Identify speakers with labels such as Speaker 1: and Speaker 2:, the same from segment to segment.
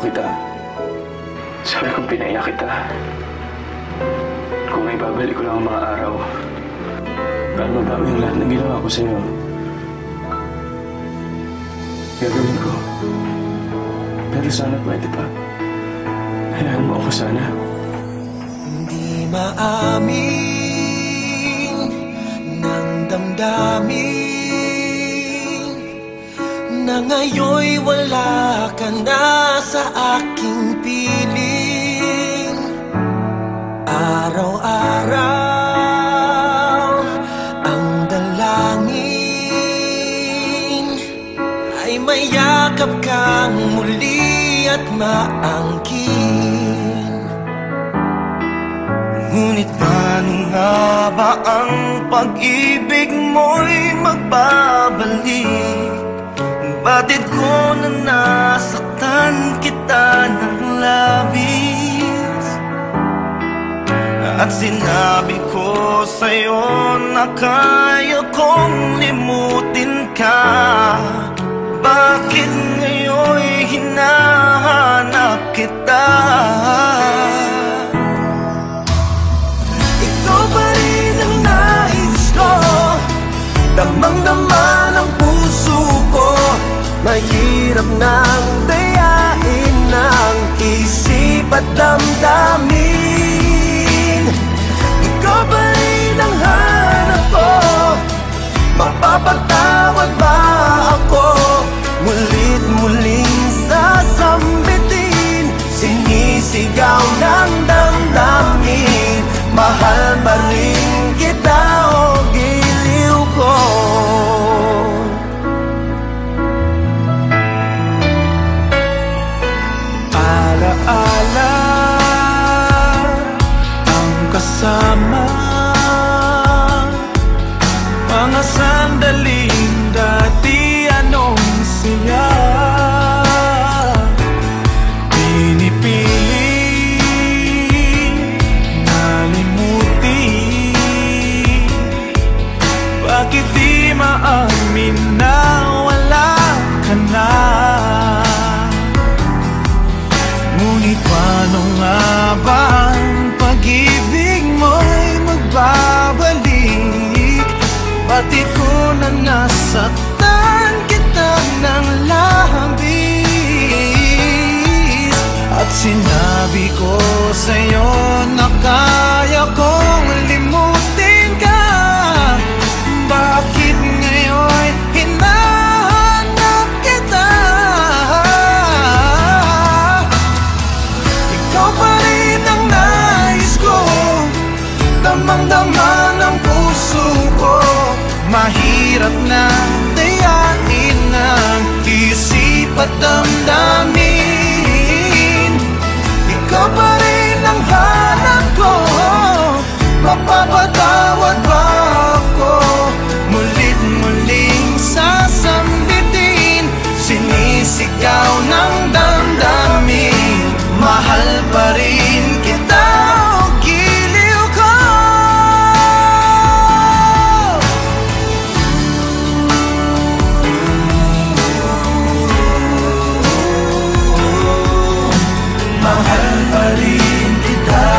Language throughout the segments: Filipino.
Speaker 1: kita. Sabi ko pinaiyak kita. Kung may babalik ko lang ang mga araw para mabawi ang lahat ng ginawa ko sa'yo, gagawin ko. Pero sana pwede pa. Hayaan mo ako sana.
Speaker 2: Hindi maamin ng damdamin na ngayon'y wala ka na sa aking piling. Araw-araw ang dalangin ay mayakap kang muli at maangkin. Ngunit paano nga ba ang pag-ibig mo'y magbabalik? Batid ko na nasaktan kita ng labis, at sinabi ko sa'yo na kaya kong limutin ka. Bakit ngayon'y hinahanap kita? Ikaw pa rin ang nais ko, damang-dama ng puso ko. Mahirap nang dayain ng isip at damdamin. Ikaw pa rin ang hanap ko, mapapatawad ba ako? Mulit-muling sasambitin, sinisigaw ng damdamin. Mahal pa rin kita o giliw ko. Alaala ang kasama, mga sandaling dati anong siya. Pinipili nalimutin, bakit di maamin na wala ka na? Ngunit paano nga ba ang pag-ibig mo'y magbabalik? Batid ko na nasaktan kita ng labis, at sinabi ko sa'yo na kaya kong limutin ka. Bakit ngayon'y hinahanap kita? Ikaw pa rin ang nais ko, damang-dama ng puso ko. Mahirap na dayain ng isip at damdamin. Ikaw pa rin ang hanap ko, mapapatawad ba ako? Mulit-muling sasambitin, sinisigaw ng damdamin. Mahal pa rin kita o giliw ko. Mahal pa rin kita,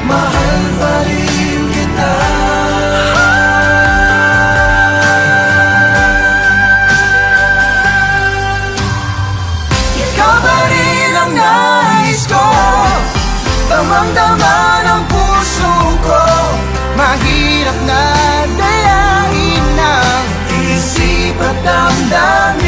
Speaker 2: mahal pa rin kita. Ikaw pa rin ang nais ko, damang-dama ng puso ko. Mahirap na dayain ng isip at damdamin.